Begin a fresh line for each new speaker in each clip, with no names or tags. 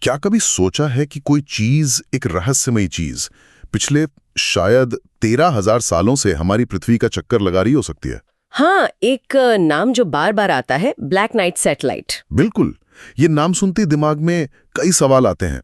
क्या कभी सोचा है कि कोई चीज, एक रहस्यमयी चीज, पिछले शायद 13,000 सालों से हमारी पृथ्वी का चक्कर लगा रही हो सकती है?
हाँ, एक नाम जो बार बार आता है, ब्लैक नाइट सैटेलाइट।
बिल्कुल। ये नाम सुनते ही दिमाग में कई सवाल आते हैं,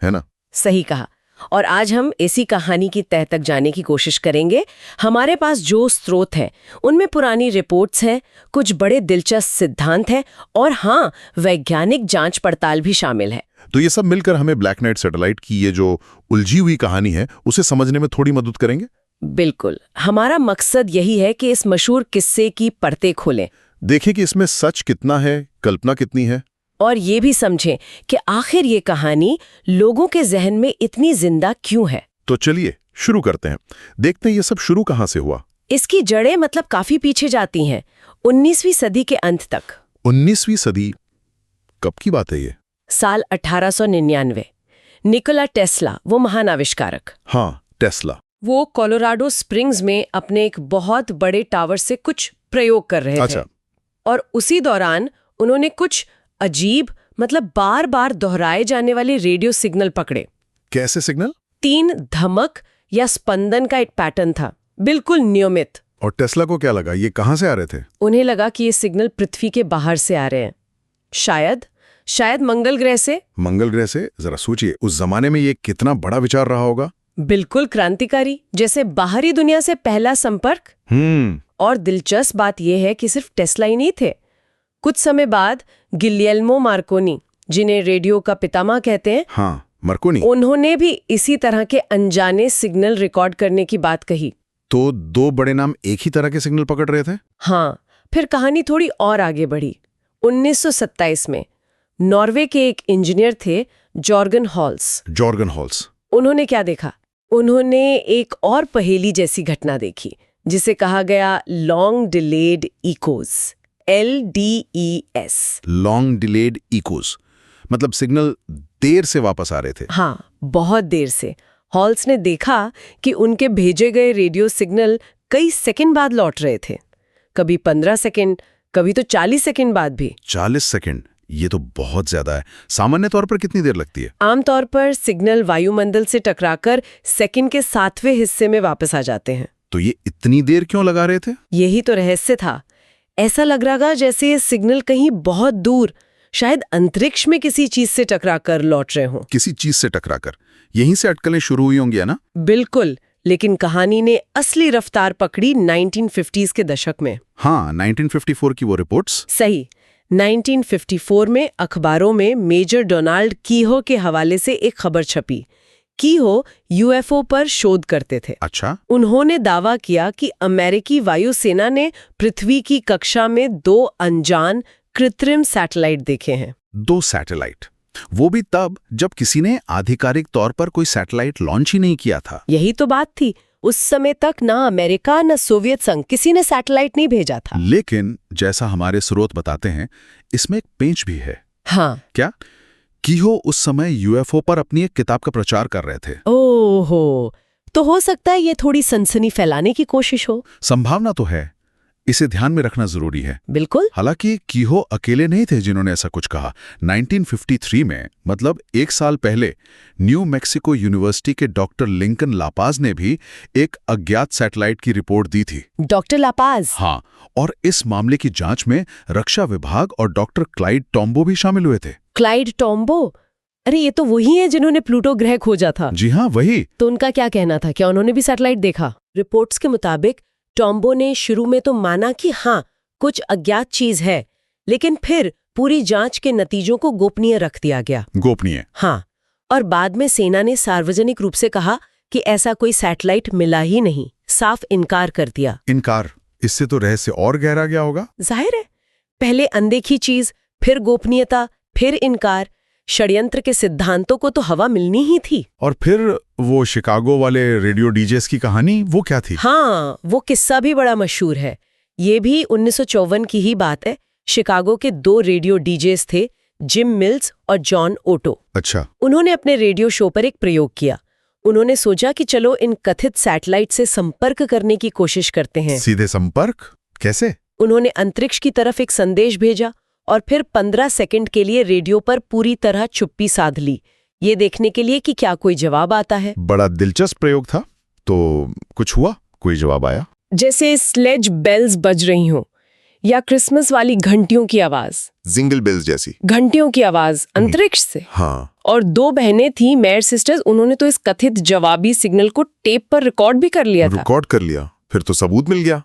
है ना?
सही कहा। और आज हम इसी कहानी की तह तक जाने की कोशिश करेंगे। हमारे पास जो स्रोत हैं, उनमें पुरानी रिपोर्ट्स हैं, कुछ बड़े दिलचस्प सिद्धांत हैं और हाँ, वैज्ञानिक जांच पड़ताल भी शामिल है।
तो ये सब मिलकर हमें ब्लैक नाइट सैटेलाइट की ये जो उलझी हुई कहानी है, उसे समझने में थोड़ी मदद करेंगे।
बिल्कुल। हमारा मकसद यही है कि इस मशहूर किस्से की परतें खोलें।
देखें कि इसमें सच कितना है, कल्पना कितनी है।
और ये भी समझें कि आखिर ये कहानी लोगों के जहन में इतनी जिंदा क्यों है।
तो चलिए शुरू करते हैं। देखते हैं ये सब शुरू कहाँ से हुआ।
इसकी जड़ें मतलब काफी पीछे जाती हैं, 19वीं सदी के अंत तक।
19वीं सदी? कब की बात है ये?
साल 1899। निकोला टेस्ला, वो महान आविष्कारक,
हाँ, टेस्ला।
वो कोलोराडो स्प्रिंग्स में अपने एक बहुत बड़े टावर से कुछ प्रयोग कर रहे थे। और उसी दौरान उन्होंने कुछ अजीब, मतलब बार बार दोहराए जाने वाले रेडियो सिग्नल पकड़े।
कैसे सिग्नल?
3 धमक या स्पंदन का एक पैटर्न था, बिल्कुल नियमित।
और टेस्ला को क्या लगा, ये कहां से आ रहे थे?
उन्हें लगा कि ये सिग्नल पृथ्वी के बाहर से आ रहे हैं, शायद मंगल ग्रह से।
मंगल ग्रह से? जरा सोचिए, उस जमाने में ये कितना बड़ा विचार रहा होगा।
बिल्कुल क्रांतिकारी, जैसे बाहरी दुनिया से पहला संपर्क। और दिलचस्प बात यह है कि सिर्फ टेस्ला ही नहीं थे। कुछ समय बाद गिलियल्मो मार्कोनी, जिन्हें रेडियो का पितामह कहते हैं,
हाँ, मार्कोनी,
उन्होंने भी इसी तरह के अनजाने सिग्नल रिकॉर्ड करने की बात कही।
तो 2 बड़े नाम एक ही तरह के सिग्नल पकड़ रहे थे।
हाँ, फिर कहानी थोड़ी और आगे बढ़ी। 1927 में नॉर्वे के एक इंजीनियर थे, जॉर्गन हॉल्स। उन्होंने क्या देखा? उन्होंने एक और पहेली जैसी घटना देखी, जिसे कहा गया long delayed echoes, LDES।
Long delayed echoes मतलब सिग्नल देर से वापस आ रहे थे।
हाँ, बहुत देर से। हॉल्स ने देखा कि उनके भेजे गए रेडियो सिग्नल कई सेकंड बाद लौट रहे थे, कभी 15 सेकंड, कभी तो 40 सेकंड बाद भी।
40 सेकंड? ये तो बहुत ज्यादा है। सामान्य तौर पर कितनी देर लगती है?
आमतौर पर सिग्नल वायुमंडल से टकराकर सेकंड के 7वें हिस्से में वापस आ जाते हैं।
तो ये इतनी देर क्यों लगा रहे थे?
यही तो रहस्य था। ऐसा लग रहा जैसे ये सिग्नल कहीं बहुत दूर, शायद अंतरिक्ष में किसी चीज से टकराकर लौट रहे हों।
किसी चीज से टकराकर? यहीं से अटकलें शुरू हुई होंगी, है ना?
बिल्कुल, लेकिन कहानी ने असली रफ्तार पकड़ी 1950s के दशक में।
हाँ, 1954 की वो रिपोर्ट्स।
सही। 1954 में अखबारों में मेजर डोनाल्ड कीहो के हवाले से एक खबर छपी। कीहो UFO पर शोध करते थे।
अच्छा।
उन्होंने दावा किया कि अमेरिकी वायुसेना ने पृथ्वी की कक्षा में 2 अनजान कृत्रिम सैटेलाइट देखे हैं।
2 सैटेलाइट? वो भी तब जब किसी ने आधिकारिक तौर पर कोई सैटेलाइट लॉन्च ही नहीं किया था।
यही तो बात थी। उस समय तक ना अमेरिका न सोवियत संघ, किसी ने सैटेलाइट नहीं भेजा था।
लेकिन जैसा हमारे स्रोत बताते हैं, इसमें एक पेंच भी है।
हाँ।
क्या? कीहो उस समय UFO पर अपनी एक किताब का प्रचार कर रहे थे।
ओहो, तो हो सकता है ये थोड़ी सनसनी फैलाने की कोशिश हो।
संभावना तो है, इसे ध्यान में रखना जरूरी है।
बिल्कुल।
हालांकि कीहो अकेले नहीं थे जिन्होंने ऐसा कुछ कहा। 1953 में, मतलब 1 साल पहले, न्यू मैक्सिको यूनिवर्सिटी के डॉक्टर लिंकन लापाज ने भी एक अज्ञात सैटेलाइट की रिपोर्ट दी थी।
डॉक्टर लापाज?
हाँ, और इस मामले की जांच में रक्षा विभाग और डॉक्टर क्लाइड टॉम्बो भी शामिल हुए थे।
Clyde Tombow? अरे ये तो वही है जिन्होंने प्लूटो ग्रह खोजा था।
जी हाँ, वही।
तो उनका क्या कहना था? क्या उन्होंने भी सैटेलाइट देखा? रिपोर्ट्स के मुताबिक टॉम्बो ने शुरू में तो माना कि हाँ, कुछ अज्ञात चीज है, लेकिन फिर पूरी जांच के नतीजों को गोपनीय रख दिया गया।
गोपनीय?
हाँ। और बाद में सेना ने सार्वजनिक रूप से कहा कि ऐसा कोई सैटेलाइट मिला ही नहीं, साफ इनकार कर दिया।
इनकार? इससे तो रहस्य और गहरा गया होगा।
जाहिर है, पहले अनदेखी चीज, फिर गोपनीयता, फिर इनकार। षड्यंत्र के सिद्धांतों को तो हवा मिलनी ही थी।
और फिर वो शिकागो वाले रेडियो डीजेस की कहानी, वो क्या थी?
हाँ, वो किस्सा भी बड़ा मशहूर है। ये भी 1954 की ही बात है। शिकागो के 2 रेडियो डीजेस थे, जिम मिल्स और जॉन ओटो।
अच्छा।
उन्होंने अपने रेडियो शो पर एक प्रयोग किया। उन्होंने सोचा कि चलो इन कथित सैटेलाइट से संपर्क करने की कोशिश करते हैं।
सीधे संपर्क? कैसे?
उन्होंने अंतरिक्ष की तरफ एक संदेश भेजा और फिर 15 सेकंड के लिए रेडियो पर पूरी तरह चुप्पी साध ली, ये देखने के लिए कि क्या कोई जवाब आता है।
बड़ा दिलचस्प प्रयोग था। तो कुछ हुआ? कोई जवाब आया?
जैसे स्लेज बेल्स बज रही हों या क्रिसमस वाली घंटियों की आवाज,
जिंगल बेल्स जैसी
घंटियों की आवाज अंतरिक्ष से।
हाँ।
और 2 बहनें थी मेयर सिस्टर्स, उन्होंने तो इस कथित जवाबी सिग्नल को टेप पर रिकॉर्ड भी कर लिया था।
रिकॉर्ड कर लिया, फिर तो सबूत मिल गया।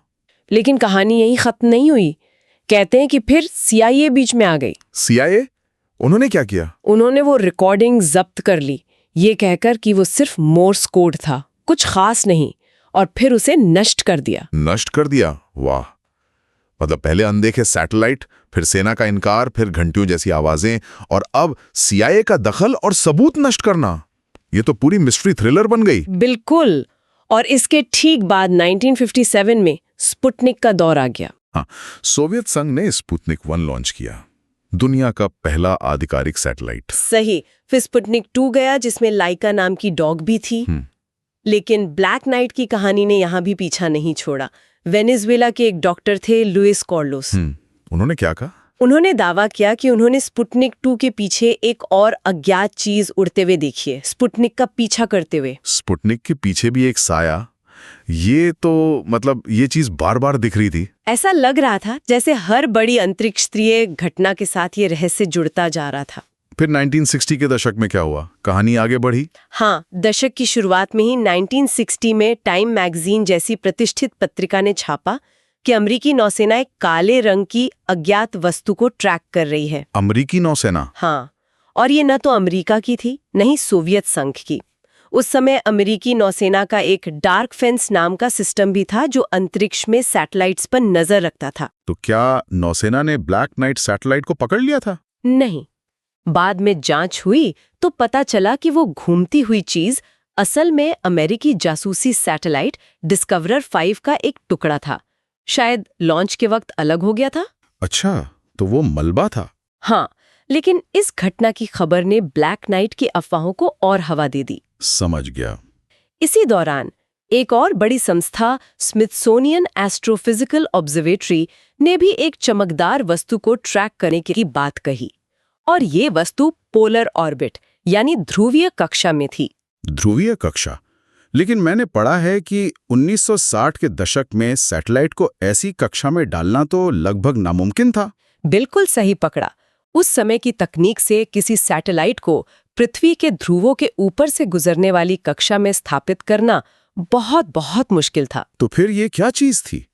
लेकिन कहानी यही खत्म नहीं हुई। कहते हैं कि फिर CIA बीच में आ गई।
CIA? उन्होंने क्या किया?
उन्होंने वो रिकॉर्डिंग जब्त कर ली, ये कहकर कि वो सिर्फ मोर्स कोड था, कुछ खास नहीं, और फिर उसे नष्ट कर दिया।
नष्ट कर दिया? वाह। मतलब पहले अनदेखे सैटेलाइट, फिर सेना का इनकार, फिर घंटियों जैसी आवाजें, और अब CIA का दखल और सबूत नष्ट करना। ये तो पूरी मिस्ट्री थ्रिलर बन गई।
बिल्कुल। और इसके ठीक बाद 1957 में स्पुतनिक का दौर आ गया।
हाँ, सोवियत संघ ने स्पुतनिक 1 लॉन्च किया, दुनिया का पहला आधिकारिक सैटेलाइट।
सही। फिर स्पुतनिक 2 गया, जिसमें लाइका नाम की डॉग भी थी। लेकिन ब्लैक नाइट की कहानी ने यहाँ भी पीछा नहीं छोड़ा। वेनेजुएला के एक डॉक्टर थे, लुइस कार्लोस।
उन्होंने क्या कहा?
उन्होंने दावा किया कि उन्होंने स्पुतनिक 2 के पीछे एक और अज्ञात चीज उड़ते हुए देखी है, स्पुतनिक का पीछा करते हुए।
स्पुतनिक के पीछे भी एक साया? ये तो मतलब ये चीज बार बार दिख रही थी।
ऐसा लग रहा था जैसे हर बड़ी अंतरिक्षीय घटना के साथ ये रहस्य जुड़ता जा रहा था।
फिर 1960 के दशक में क्या हुआ? कहानी आगे बढ़ी?
हाँ, दशक की शुरुआत में ही 1960 में टाइम मैगजीन जैसी प्रतिष्ठित पत्रिका ने छापा कि अमेरिकी नौसेना एक काले रंग की अज्ञात वस्तु को ट्रैक कर रही है।
अमेरिकी नौसेना?
हाँ, और ये न तो अमेरिका की थी, न ही सोवियत संघ की। उस समय अमेरिकी नौसेना का एक डार्क फेंस नाम का सिस्टम भी था, जो अंतरिक्ष में सैटेलाइट्स पर नजर रखता था।
तो क्या नौसेना ने ब्लैक नाइट सैटेलाइट को पकड़ लिया था?
नहीं। बाद में जांच हुई तो पता चला कि वो घूमती हुई चीज असल में अमेरिकी जासूसी सैटेलाइट डिस्कवरर 5 का एक टुकड़ा था। शायद लॉन्च के वक्त अलग हो गया था।
अच्छा, तो वो मलबा था।
हाँ, लेकिन इस घटना की खबर ने ब्लैक नाइट की अफवाहों को और हवा दे दी।
समझ गया।
इसी दौरान एक और बड़ी संस्था स्मिथसोनियन एस्ट्रोफिजिकल ऑब्जर्वेटरी ने भी एक चमकदार वस्तु को ट्रैक करने की बात कही, और ये वस्तु पोलर ऑर्बिट यानी ध्रुवीय कक्षा में थी।
ध्रुवीय कक्षा? लेकिन मैंने पढ़ा है कि 1960 के दशक में सैटेलाइट को ऐसी कक्षा में डालना तो लगभग नामुमकिन था।
बिल्कुल सही पकड़ा। उस समय की तकनीक से किसी सैटेलाइट को पृथ्वी के ध्रुवों के ऊपर से गुजरने वाली कक्षा में स्थापित करना बहुत बहुत मुश्किल था।
तो फिर ये क्या चीज थी?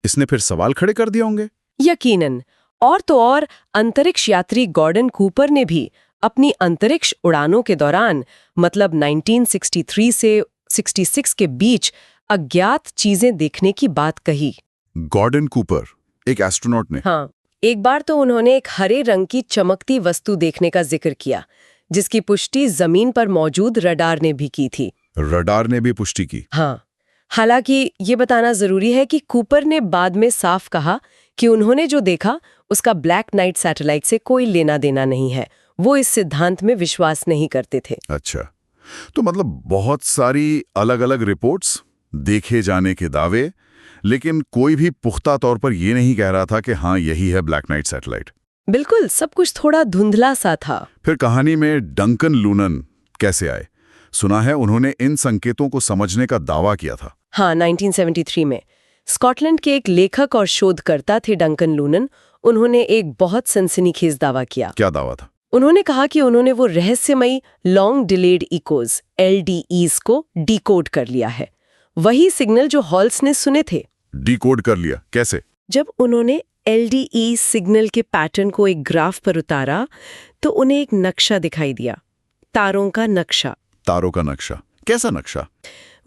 इसने फिर सवाल खड़े कर दिए होंगे।
यकीनन। और तो और अंतरिक्ष यात्री गॉर्डन कूपर ने भी अपनी अंतरिक्ष उड़ानों के दौरान, मतलब 1963 से 66 के बीच, अज्ञात चीजें देखने की बात कही।
गॉर्डन कूपर, एक एस्ट्रोनॉट ने?
हाँ, एक बार तो उन्होंने एक हरे रंग की चमकती वस्तु देखने का जिक्र किया, जिसकी पुष्टि जमीन पर मौजूद रडार ने भी की थी।
रडार ने भी पुष्टि की?
हाँ। हालांकि ये बताना जरूरी है कि कूपर ने बाद में साफ कहा कि उन्होंने जो देखा उसका ब्लैक नाइट सैटेलाइट से कोई लेना देना नहीं है। वो इस सिद्धांत में विश्वास नहीं करते थे।
अच्छा, तो मतलब बहुत सारी अलग अलग रिपोर्ट्स, देखे जाने के दावे, लेकिन कोई भी पुख्ता तौर पर यह नहीं कह रहा था कि हाँ यही है ब्लैक नाइट सैटेलाइट।
बिल्कुल, सब कुछ थोड़ा धुंधला सा था।
फिर कहानी में डंकन लूनन कैसे आए? सुना है उन्होंने इन संकेतों को समझने का दावा किया था।
हाँ, 1973 में स्कॉटलैंड के एक लेखक और शोधकर्ता थे डंकन लूनन। उन्होंने एक बहुत सनसनीखेज दावा किया।
क्या दावा था?
उन्होंने कहा कि उन्होंने वो रहस्यमयी लॉन्ग डिलेड इकोज LDEs को डिकोड कर लिया है, वही सिग्नल जो हॉल्स ने सुने थे।
डिकोड कर लिया? कैसे?
जब उन्होंने LDE सिग्नल के पैटर्न को एक ग्राफ पर उतारा तो उन्हें एक नक्शा दिखाई दिया, तारों का नक्शा।
तारों का नक्शा? कैसा नक्शा?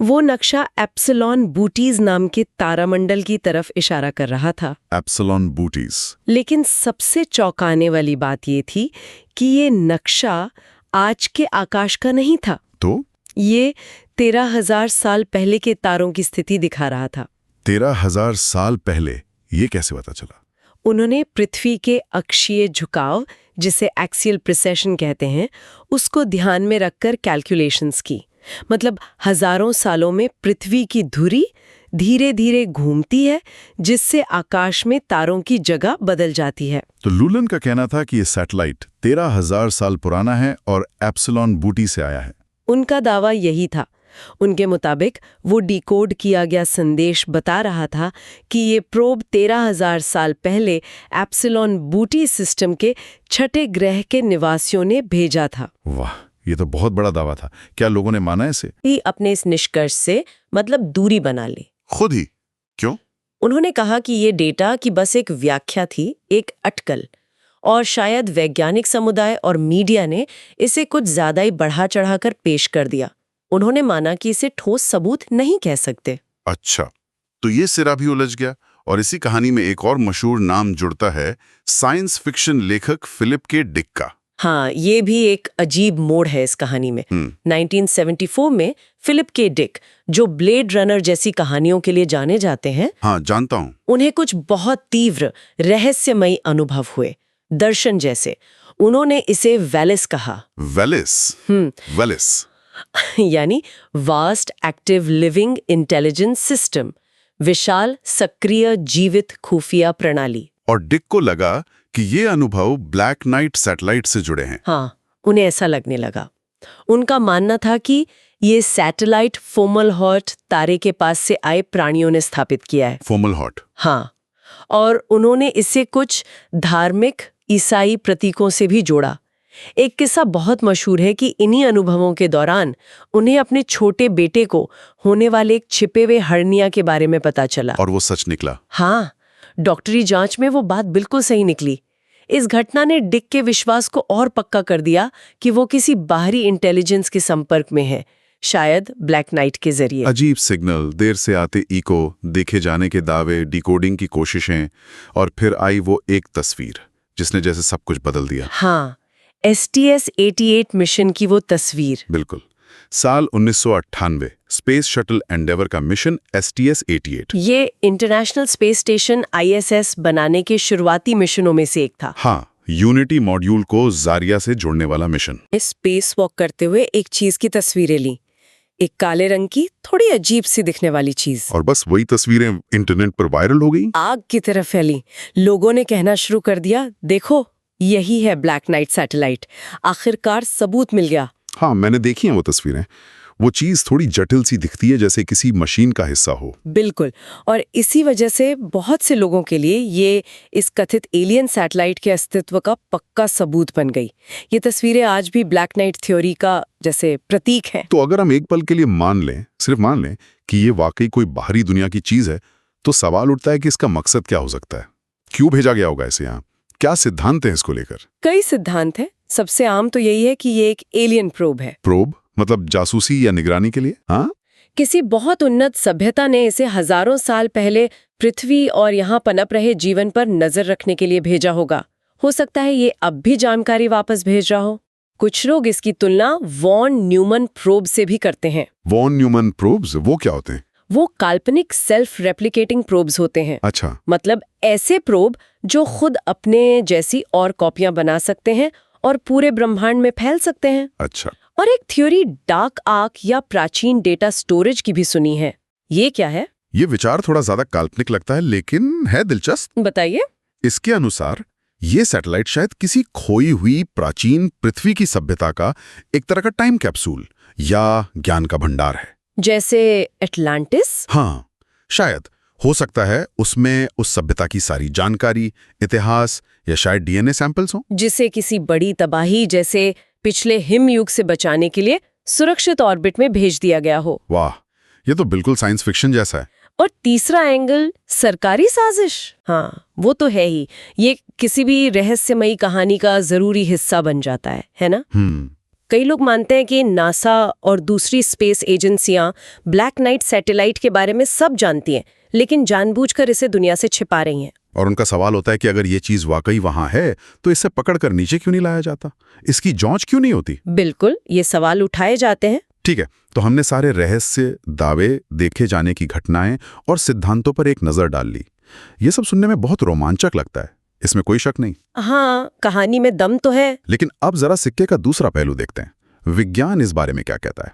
वो नक्शा एप्सिलॉन बूटीज नाम के तारामंडल की तरफ इशारा कर रहा था।
Epsilon booties?
लेकिन सबसे चौंकाने वाली बात ये थी कि ये नक्शा आज के आकाश का नहीं था।
तो
ये 13,000 साल पहले के तारों की स्थिति दिखा रहा था।
13,000 साल पहले? ये कैसे पता चला?
उन्होंने पृथ्वी के अक्षीय झुकाव, जिसे एक्सियल प्रिसेशन कहते हैं, उसको ध्यान में रखकर कैलकुलेशंस की। मतलब हजारों सालों में पृथ्वी की धुरी धीरे धीरे घूमती है, जिससे आकाश में तारों की जगह बदल जाती है।
तो लूलन का कहना था कि ये सैटेलाइट 13,000 साल पुराना है और एप्सिलॉन बूटी से आया है।
उनका दावा यही था। उनके मुताबिक वो डिकोड किया गया संदेश बता रहा था कि ये प्रोब 13,000 साल पहले एप्सिलॉन बूटी सिस्टम के छठे ग्रह के निवासियों ने भेजा था।
वाह, ये तो बहुत बड़ा दावा था। क्या लोगों ने माना इसे?
ही अपने इस निष्कर्ष से मतलब दूरी बना ली।
खुद ही? क्यों?
उन्होंने कहा कि ये डेटा की बस एक व्याख्या थी, एक अटकल, और शायद वैज्ञानिक समुदाय और मीडिया ने इसे कुछ ज्यादा ही बढ़ा चढ़ाकर पेश कर दिया। उन्होंने माना कि इसे ठोस सबूत नहीं कह सकते।
अच्छा, तो ये सिरा भी उलझ गया। और इसी कहानी में एक और मशहूर नाम जुड़ता है, साइंस फिक्शन लेखक फिलिप के डिक का।
हाँ, ये भी एक अजीब मोड़ है इस कहानी में। 1974 में फिलिप के डिक, जो ब्लेड रनर जैसी कहानियों के लिए जाने जाते हैं,
हाँ जानता हूँ,
उन्हें कुछ बहुत तीव्र रहस्यमयी अनुभव हुए, दर्शन जैसे। उन्होंने इसे वेलिस कहा।
वेलिस? वेलिस
यानी vast active living intelligence system, विशाल सक्रिय जीवित खुफिया प्रणाली।
और डिक को लगा कि ये अनुभव ब्लैक नाइट सैटेलाइट से जुड़े हैं।
हाँ, उन्हें ऐसा लगने लगा। उनका मानना था कि ये सैटेलाइट फोमलहॉट तारे के पास से आए प्राणियों ने स्थापित किया है।
फोमलहॉट?
हाँ, और उन्होंने इसे कुछ धार्मिक ईसाई प्रतीकों से भी जोड़ा। एक किस्सा बहुत मशहूर है कि इन्हीं अनुभवों के दौरान उन्हें अपने छोटे बेटे को होने वाले एक छिपे हुए हर्निया के बारे में पता चला।
और वो सच निकला?
हाँ, डॉक्टरी जांच में वो बात बिल्कुल सही निकली। इस घटना ने डिक के विश्वास को और पक्का कर दिया कि वो किसी बाहरी इंटेलिजेंस के संपर्क में है, शायद ब्लैक नाइट के जरिए।
अजीब सिग्नल, देर से आते इको, देखे जाने के दावे, डिकोडिंग की कोशिशें, और फिर आई वो एक तस्वीर जिसने जैसे सब कुछ बदल दिया।
हाँ, STS-88 मिशन की वो तस्वीर।
बिल्कुल। साल 1998 स्पेस शटल एंडेवर का मिशन STS-88।
ये इंटरनेशनल स्पेस स्टेशन ISS बनाने के शुरुआती मिशनों में से एक था।
हाँ, यूनिटी मॉड्यूल को जारिया से जोड़ने वाला मिशन।
स्पेस वॉक करते हुए एक चीज की तस्वीरें ली, एक काले रंग की थोड़ी अजीब सी दिखने वाली चीज।
और बस वही तस्वीरें इंटरनेट पर वायरल हो गई,
आग की तरह फैली। लोगों ने कहना शुरू कर दिया, देखो यही है ब्लैक नाइट सैटेलाइट। आखिरकार सबूत मिल गया।
हाँ, मैंने देखी हैं वो तस्वीरें। वो चीज थोड़ी जटिल सी दिखती है, जैसे किसी मशीन का हिस्सा हो।
बिल्कुल, और इसी वजह से बहुत से लोगों के लिए ये इस कथित एलियन सैटेलाइट के अस्तित्व का पक्का सबूत बन गई। ये तस्वीरें आज भी ब्लैक नाइट थ्योरी का जैसे प्रतीक हैं।
तो अगर हम एक पल के लिए मान लें, सिर्फ मान लें कि ये वाकई कोई बाहरी दुनिया की चीज है, तो सवाल उठता है कि इसका मकसद क्या हो सकता है? क्यों भेजा गया होगा इसे यहाँ? क्या सिद्धांत है इसको लेकर?
कई सिद्धांत हैं। सबसे आम तो यही है कि ये एक एलियन प्रोब है।
प्रोब मतलब जासूसी या निगरानी के लिए? हाँ,
किसी बहुत उन्नत सभ्यता ने इसे हजारों साल पहले पृथ्वी और यहाँ पनप रहे जीवन पर नजर रखने के लिए भेजा होगा। हो सकता है ये अब भी जानकारी वापस भेज रहा हो। कुछ लोग इसकी तुलना वॉन न्यूमन प्रोब से भी करते हैं।
वॉन न्यूमन प्रोब्स वो क्या होते हैं?
वो काल्पनिक सेल्फ रेप्लिकेटिंग प्रोब्स होते हैं।
अच्छा,
मतलब ऐसे प्रोब जो खुद अपने जैसी और कॉपियां बना सकते हैं और पूरे ब्रह्मांड में फैल सकते हैं।
अच्छा।
और एक थ्योरी डार्क आर्क या प्राचीन डेटा स्टोरेज की भी सुनी है। ये क्या है?
ये विचार थोड़ा ज्यादा काल्पनिक लगता है, लेकिन है दिलचस्प।
बताइए।
इसके अनुसार ये सैटेलाइट शायद किसी खोई हुई प्राचीन पृथ्वी की सभ्यता का एक तरह का टाइम कैप्सूल या ज्ञान का भंडार है।
जैसे एटलांटिस?
हाँ, शायद हो सकता है उसमें उस सभ्यता की सारी जानकारी, इतिहास या शायद DNA सैंपल्स हो,
जिसे किसी बड़ी तबाही जैसे पिछले हिम युग से बचाने के लिए सुरक्षित ऑर्बिट में भेज दिया गया हो।
वाह, ये तो बिल्कुल साइंस फिक्शन जैसा है।
और तीसरा एंगल सरकारी साजिश। हाँ, वो तो है ही। ये किसी भी रहस्यमयी कहानी का जरूरी हिस्सा बन जाता है ना? कई लोग मानते हैं कि नासा और दूसरी स्पेस एजेंसियां ब्लैक नाइट सैटेलाइट के बारे में सब जानती हैं, लेकिन जानबूझकर इसे दुनिया से छिपा रही हैं।
और उनका सवाल होता है कि अगर ये चीज वाकई वहां है, तो इसे पकड़कर नीचे क्यों नहीं लाया जाता? इसकी जांच क्यों नहीं होती?
बिल्कुल, ये सवाल उठाए जाते हैं।
ठीक है, तो हमने सारे रहस्य, दावे, देखे जाने की घटनाएं और सिद्धांतों पर एक नजर डाल ली। ये सब सुनने में बहुत रोमांचक लगता है, इसमें कोई शक नहीं।
हाँ, कहानी में दम तो है।
लेकिन अब जरा सिक्के का दूसरा पहलू देखते हैं। विज्ञान इस बारे में क्या कहता है?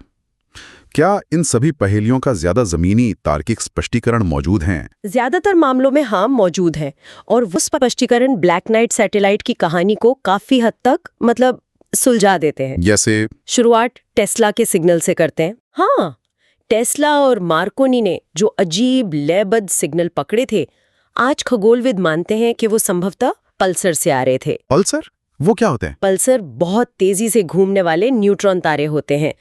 क्या इन सभी पहेलियों का ज्यादा जमीनी तार्किक स्पष्टीकरण मौजूद हैं?
ज्यादातर मामलों में हाँ मौजूद है, और वो स्पष्टीकरण ब्लैक नाइट सैटेलाइट की कहानी को काफी हद तक सुलझा देते हैं।
जैसे?
शुरुआत टेस्ला के सिग्नल से करते हैं। हाँ, टेस्ला और मार्कोनी ने जो अजीब लयबद्ध सिग्नल पकड़े थे, आज खगोलविद मानते हैं कि वो संभवतः पल्सर से आ रहे थे।
पल्सर? वो क्या होते हैं?
पल्सर बहुत तेजी से घूमने वाले न्यूट्रॉन तारे होते हैं,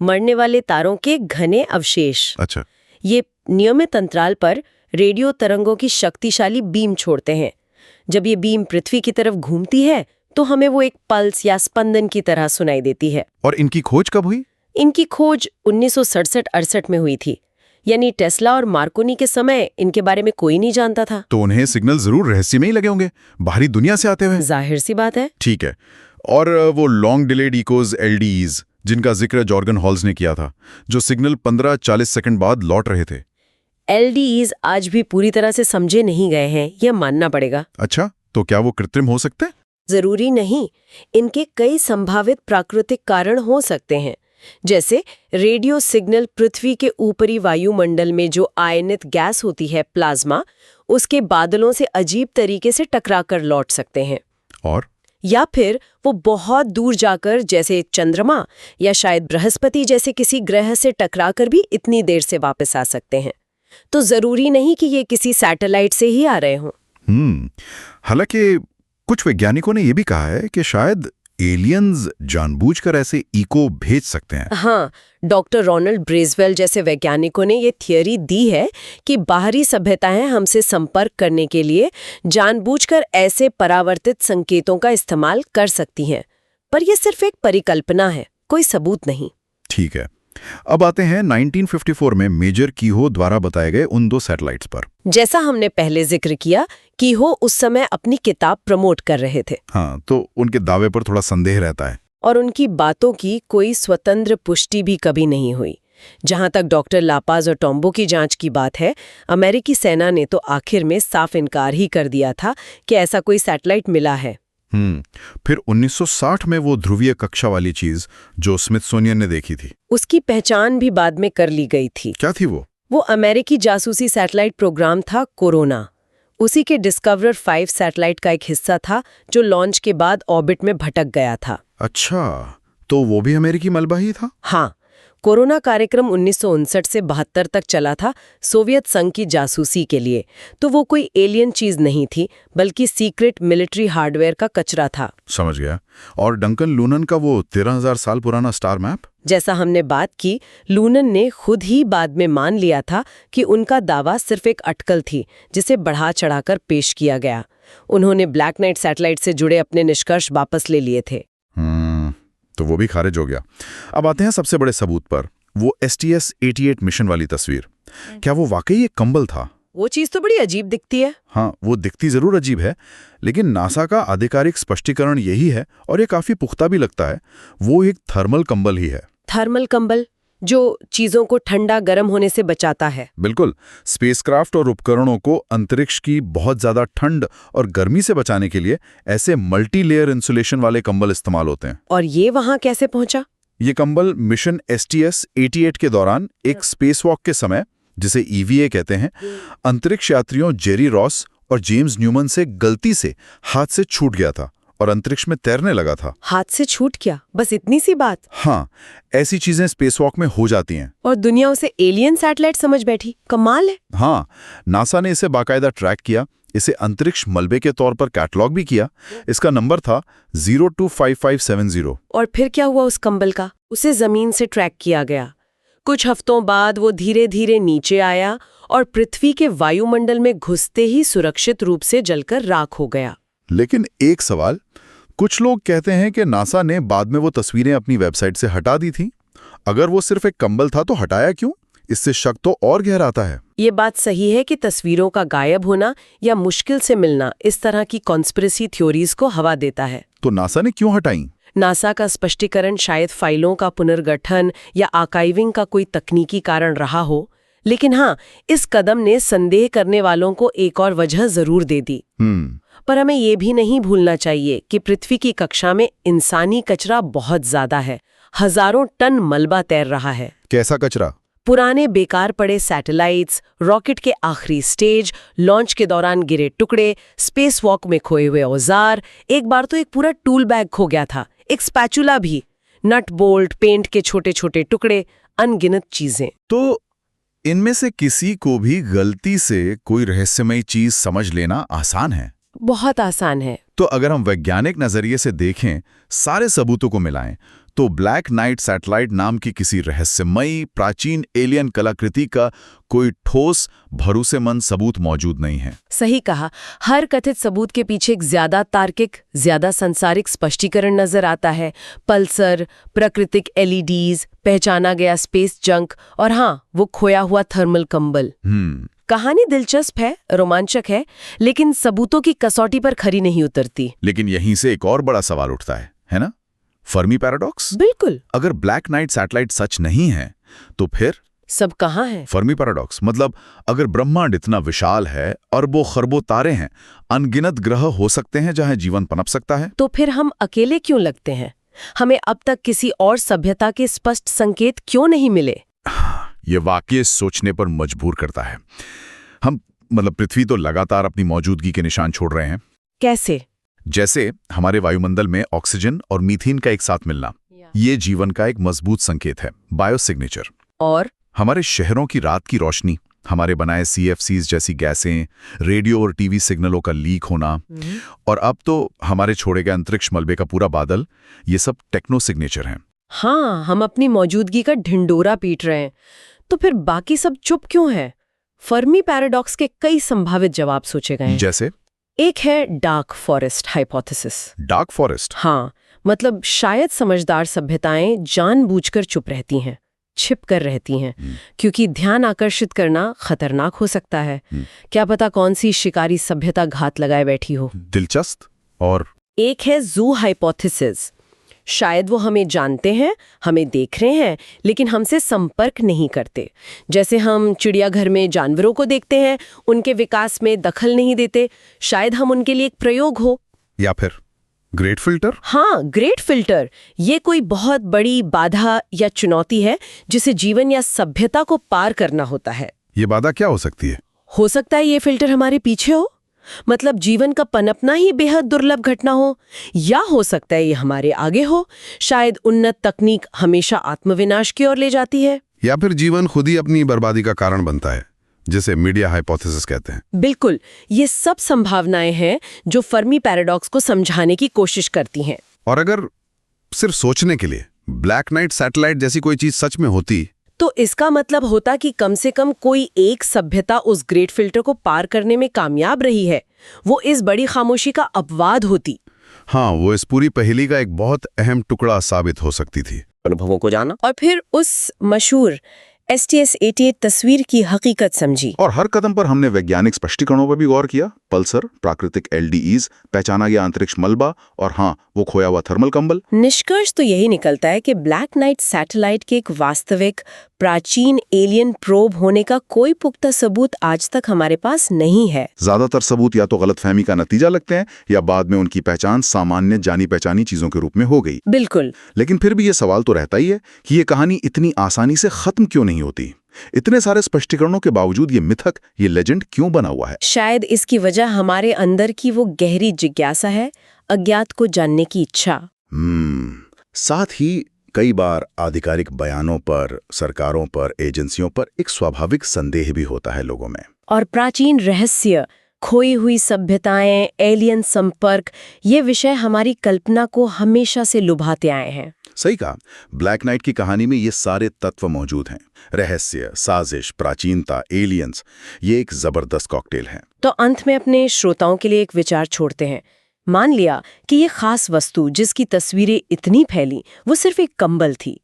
मरने वाले तारों के घने अवशेष।
अच्छा।
ये नियमित अंतराल पर रेडियो तरंगों की शक्तिशाली बीम छोड़ते हैं। जब ये बीम पृथ्वी की तरफ घूमती है तो हमें वो एक पल्स या स्पंदन की तरह सुनाई देती है।
और इनकी खोज कब हुई?
इनकी खोज 1967-68 में हुई थी, यानी टेस्ला और मार्कोनी के समय इनके बारे में कोई नहीं जानता था।
तो उन्हें सिग्नल जरूर रहस्यमयी लगे होंगे, बाहरी दुनिया से आते हुए।
जाहिर सी बात है।
ठीक है। और वो लॉन्ग डिलेड इकोज LDEs जिनका जिक्र जॉर्गन हॉल्स ने किया था, जो सिग्नल 15-40 सेकंड बाद लौट रहे थे।
LDEs आज भी पूरी तरह से समझे नहीं गए हैं, यह मानना पड़ेगा।
अच्छा, तो क्या वो कृत्रिम हो सकते हैं?
जरूरी नहीं, इनके कई संभावित प्राकृतिक कारण हो सकते हैं। जैसे रेडियो सिग्नल पृथ्वी के ऊपरी वायुमंडल में जो आयनित गैस होती है, प्लाज्मा, उसके बादलों से अजीब तरीके से टकराकर लौट सकते हैं।
और
या फिर वो बहुत दूर जाकर, जैसे चंद्रमा या शायद बृहस्पति जैसे किसी ग्रह से टकराकर भी इतनी देर से वापस आ सकते हैं। तो जरूरी नहीं कि ये किसी सैटेलाइट से ही आ रहे हों।
हालांकि कुछ वैज्ञानिकों ने यह भी कहा है कि शायद एलियंस जानबूझकर ऐसे इको भेज सकते हैं।
हाँ, डॉक्टर रोनाल्ड ब्रेजवेल जैसे वैज्ञानिकों ने ये थियरी दी है कि बाहरी सभ्यताएं हमसे संपर्क करने के लिए जानबूझकर ऐसे परावर्तित संकेतों का इस्तेमाल कर सकती हैं। पर यह सिर्फ एक परिकल्पना है, कोई सबूत नहीं।
ठीक है। अब आते हैं 1954 में मेजर कीहो द्वारा बताए गए उन 2 सैटेलाइट्स पर।
जैसा हमने पहले जिक्र किया, कीहो उस समय अपनी किताब प्रमोट कर रहे थे।
हाँ, तो उनके दावे पर थोड़ा संदेह रहता है।
और उनकी बातों की कोई स्वतंत्र पुष्टि भी कभी नहीं हुई। जहां तक डॉक्टर लापाज और टॉम्बो की जांच की बात है, अमेरिकी सेना ने तो आखिर में साफ इनकार ही कर दिया था कि ऐसा कोई सैटेलाइट मिला है।
फिर 1960 में वो ध्रुवीय कक्षा वाली चीज जो स्मिथसोनियन ने देखी थी,
उसकी पहचान भी बाद में कर ली गई थी।
क्या थी वो?
वो अमेरिकी जासूसी सैटेलाइट प्रोग्राम था कोरोना। उसी के डिस्कवरर 5 सैटेलाइट का एक हिस्सा था जो लॉन्च के बाद ऑर्बिट में भटक गया था।
अच्छा, तो वो भी अमेरिकी मलबा ही था?
हाँ, कोरोना कार्यक्रम 1959 से 72 तक चला था, सोवियत संघ की जासूसी के लिए। तो वो कोई एलियन चीज नहीं थी, बल्कि सीक्रेट मिलिट्री हार्डवेयर का कचरा था।
समझ गया। और डंकन लूनन का वो 13,000 साल पुराना स्टार मैप?
जैसा हमने बात की, लूनन ने खुद ही बाद में मान लिया था कि उनका दावा सिर्फ एक अटकल थी, जिसे बढ़ा चढ़ाकर पेश किया गया। उन्होंने ब्लैक नाइट सैटेलाइट से जुड़े अपने निष्कर्ष वापस ले लिए थे।
तो वो भी खारिज हो गया। अब आते हैं सबसे बड़े सबूत पर, वो STS-88 मिशन वाली तस्वीर। क्या वो वाकई एक कंबल था?
वो चीज तो बड़ी अजीब दिखती है।
हाँ, वो दिखती जरूर अजीब है, लेकिन नासा का आधिकारिक स्पष्टीकरण यही है, और ये काफी पुख्ता भी लगता है। वो एक थर्मल कंबल ही है।
थर्मल कंबल, जो चीजों को ठंडा गर्म होने से बचाता है।
बिल्कुल। स्पेसक्राफ्ट और उपकरणों को अंतरिक्ष की बहुत ज्यादा ठंड और गर्मी से बचाने के लिए ऐसे मल्टी लेयर इंसुलेशन वाले कंबल इस्तेमाल होते हैं।
और ये वहां कैसे पहुंचा?
ये कंबल मिशन STS-88 के दौरान एक स्पेसवॉक के समय, जिसे EVA कहते हैं, अंतरिक्ष यात्रियों जेरी रॉस और जेम्स न्यूमन से गलती से हाथ से छूट गया था और अंतरिक्ष में तैरने लगा था।
हाथ से छूट गया? बस इतनी सी बात?
हाँ, ऐसी चीजें स्पेसवॉक में हो जाती हैं।
और दुनिया उसे एलियन सैटेलाइट समझ बैठी। कमाल है।
हाँ, नासा ने इसे बाकायदा ट्रैक किया, इसे अंतरिक्ष मलबे के तौर पर कैटलॉग भी किया। इसका नंबर था 025570।
और फिर क्या हुआ उस कंबल का? उसे जमीन से ट्रैक किया गया। कुछ हफ्तों बाद वो धीरे धीरे नीचे आया और पृथ्वी के वायुमंडल में घुसते ही सुरक्षित रूप से जलकर राख हो गया।
लेकिन एक सवाल, कुछ लोग कहते हैं कि नासा ने बाद में वो तस्वीरें अपनी वेबसाइट से हटा दी थी। अगर वो सिर्फ एक कंबल था तो हटाया क्यों? इससे शक तो और गहराता है।
ये बात सही है कि तस्वीरों का गायब होना या मुश्किल से मिलना इस तरह की कॉन्स्पिरेसी थ्योरीज को हवा देता है।
तो नासा ने क्यों हटाई?
नासा का स्पष्टीकरण शायद फाइलों का पुनर्गठन या आर्काइविंग का कोई तकनीकी कारण रहा हो। लेकिन हाँ, इस कदम ने संदेह करने वालों को एक और वजह जरूर दे दी। पर हमें ये भी नहीं भूलना चाहिए कि पृथ्वी की कक्षा में इंसानी कचरा बहुत ज्यादा है। हजारों टन मलबा तैर रहा है।
कैसा कचरा?
पुराने बेकार पड़े सैटेलाइट्स, रॉकेट के आखिरी स्टेज, लॉन्च के दौरान गिरे टुकड़े, स्पेस वॉक में खोए हुए औजार। एक बार तो एक पूरा टूल बैग खो गया था, एक स्पैचुला भी, नट बोल्ट, पेंट के छोटे छोटे टुकड़े, अनगिनत चीजें।
तो इनमें से किसी को भी गलती से कोई रहस्यमयी चीज समझ लेना आसान है?
बहुत आसान है।
तो अगर हम वैज्ञानिक नजरिए से देखें, सारे सबूतों को मिलाएं, तो ब्लैक नाइट सैटेलाइट नाम की किसी रहस्यमयी प्राचीन एलियन कलाकृति का कोई ठोस भरोसेमंद सबूत मौजूद नहीं है।
सही कहा। हर कथित सबूत के पीछे एक ज्यादा तार्किक, ज्यादा सांसारिक स्पष्टीकरण नजर आता है। पल्सर, प्राकृतिक एलईडीज, पहचाना गया स्पेस जंक और हाँ, वो खोया हुआ थर्मल कंबल। कहानी दिलचस्प है, रोमांचक है, लेकिन सबूतों की कसौटी पर खरी नहीं उतरती।
लेकिन यहीं से एक और बड़ा सवाल उठता है ना? Fermi paradox.
बिल्कुल।
अगर ब्लैक नाइट सैटेलाइट सच नहीं है, तो फिर
सब कहाँ है?
फर्मी पैराडॉक्स मतलब अगर ब्रह्मांड इतना विशाल है, अरबों खरबों तारे हैं, अनगिनत ग्रह हो सकते हैं जहां जीवन पनप सकता है,
तो फिर हम अकेले क्यों लगते हैं? हमें अब तक किसी और सभ्यता के स्पष्ट संकेत क्यों नहीं मिले?
ये वाकई सोचने पर मजबूर करता है। हम पृथ्वी तो लगातार अपनी मौजूदगी के निशान छोड़ रहे हैं।
कैसे?
जैसे हमारे वायुमंडल में ऑक्सीजन और मीथेन का एक साथ मिलना, ये जीवन का एक मजबूत संकेत है, बायोसिग्नेचर।
और
हमारे शहरों की रात की रोशनी, हमारे बनाए CFCs जैसी गैसें, रेडियो और टीवी सिग्नलों का लीक होना, और अब तो हमारे छोड़े गए अंतरिक्ष मलबे का पूरा बादल, ये सब टेक्नो सिग्नेचर हैं।
हाँ, हम अपनी मौजूदगी का ढिंडोरा पीट रहे हैं। तो फिर बाकी सब चुप क्यों है? फर्मी पैराडॉक्स के कई संभावित जवाब सोचे गए हैं।
जैसे
एक है dark forest hypothesis.
Dark forest?
हाँ, मतलब शायद समझदार सभ्यताएं जानबूझकर चुप रहती हैं, छिप कर रहती हैं, क्योंकि ध्यान आकर्षित करना खतरनाक हो सकता है। क्या पता कौन सी शिकारी सभ्यता घात लगाए बैठी हो।
दिलचस्प। और
एक है जू हाइपोथेसिस। शायद वो हमें जानते हैं, हमें देख रहे हैं, लेकिन हमसे संपर्क नहीं करते। जैसे हम चिड़ियाघर में जानवरों को देखते हैं, उनके विकास में दखल नहीं देते। शायद हम उनके लिए एक प्रयोग हो।
या फिर ग्रेट फिल्टर?
हाँ, ग्रेट फिल्टर। ये कोई बहुत बड़ी बाधा या चुनौती है जिसे जीवन या सभ्यता को पार करना होता है।
ये बाधा क्या हो सकती है?
हो सकता है ये फिल्टर हमारे पीछे हो, मतलब जीवन का पनपना ही बेहद दुर्लभ घटना हो, या हो सकता है ये हमारे आगे हो। शायद उन्नत तकनीक हमेशा आत्मविनाश की ओर ले जाती है।
या फिर जीवन खुद ही अपनी बर्बादी का कारण बनता है, जिसे मीडिया हाइपोथेसिस कहते हैं।
बिल्कुल, ये सब संभावनाएं हैं जो फर्मी पैराडॉक्स को समझाने की कोशिश करती हैं।
और अगर सिर्फ सोचने के लिए ब्लैक नाइट सैटेलाइट जैसी कोई चीज सच में होती,
तो इसका मतलब होता कि कम से कम कोई एक सभ्यता उस ग्रेट फिल्टर को पार करने में कामयाब रही है। वो इस बड़ी खामोशी का अपवाद होती।
हाँ, वो इस पूरी पहेली का एक बहुत अहम टुकड़ा साबित हो सकती थी।
अनुभवों को जाना और फिर उस मशहूर STS-88 तस्वीर की हकीकत समझी।
और हर कदम पर हमने वैज्ञानिक स्पष्टीकरणों पर भी गौर किया। पल्सर, प्राकृतिक LDEs, पहचाना गया अंतरिक्ष मलबा, और हाँ, वो खोया हुआ थर्मल कंबल।
निष्कर्ष तो यही निकलता है कि ब्लैक नाइट सैटेलाइट के एक वास्तविक प्राचीन एलियन प्रोब होने का कोई पुख्ता सबूत आज तक हमारे पास नहीं है।
ज्यादातर सबूत या तो गलतफहमी का नतीजा लगते हैं, या बाद में उनकी पहचान सामान्य जानी पहचानी चीजों के रूप में हो गई।
बिल्कुल।
लेकिन फिर भी ये सवाल तो रहता ही है कि ये कहानी इतनी आसानी से खत्म क्यों नहीं होती? इतने सारे स्पष्टीकरणों के बावजूद ये मिथक, ये लेजेंड क्यों बना हुआ है?
शायद इसकी वजह हमारे अंदर की वो गहरी जिज्ञासा है, अज्ञात को जानने की इच्छा।
साथ ही कई बार आधिकारिक बयानों पर, सरकारों पर, एजेंसियों पर एक स्वाभाविक संदेह भी होता है लोगों में।
और प्राचीन रहस्य, खोई हुई सभ्यताएं, एलियन संपर्क, ये विषय हमारी कल्पना को हमेशा से लुभाते आए हैं।
सही कहा। ब्लैक नाइट की कहानी में ये सारे तत्व मौजूद हैं। रहस्य, साजिश, प्राचीनता, एलियंस, ये एक जबरदस्त कॉकटेल है।
तो अंत में अपने श्रोताओं के लिए एक विचार छोड़ते हैं। मान लिया कि ये खास वस्तु जिसकी तस्वीरें इतनी फैली, वो सिर्फ एक कंबल थी।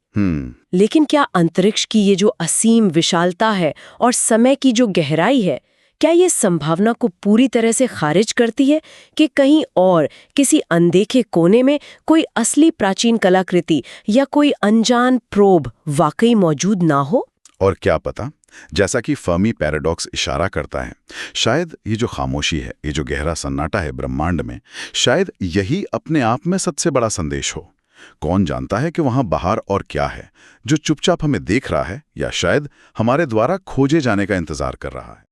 लेकिन क्या अंतरिक्ष की ये जो असीम विशालता है और समय की जो गहराई है, क्या ये संभावना को पूरी तरह से खारिज करती है कि कहीं और किसी अनदेखे कोने में कोई असली प्राचीन कलाकृति या कोई अनजान प्रोब वाकई मौजूद ना हो?
और क्या पता, जैसा कि फर्मी पैराडॉक्स इशारा करता है, शायद ये जो खामोशी है, ये जो गहरा सन्नाटा है ब्रह्मांड में, शायद यही अपने आप में सबसे बड़ा संदेश हो। कौन जानता है कि वहां बाहर और क्या है, जो चुपचाप हमें देख रहा है या शायद हमारे द्वारा खोजे जाने का इंतजार कर रहा है।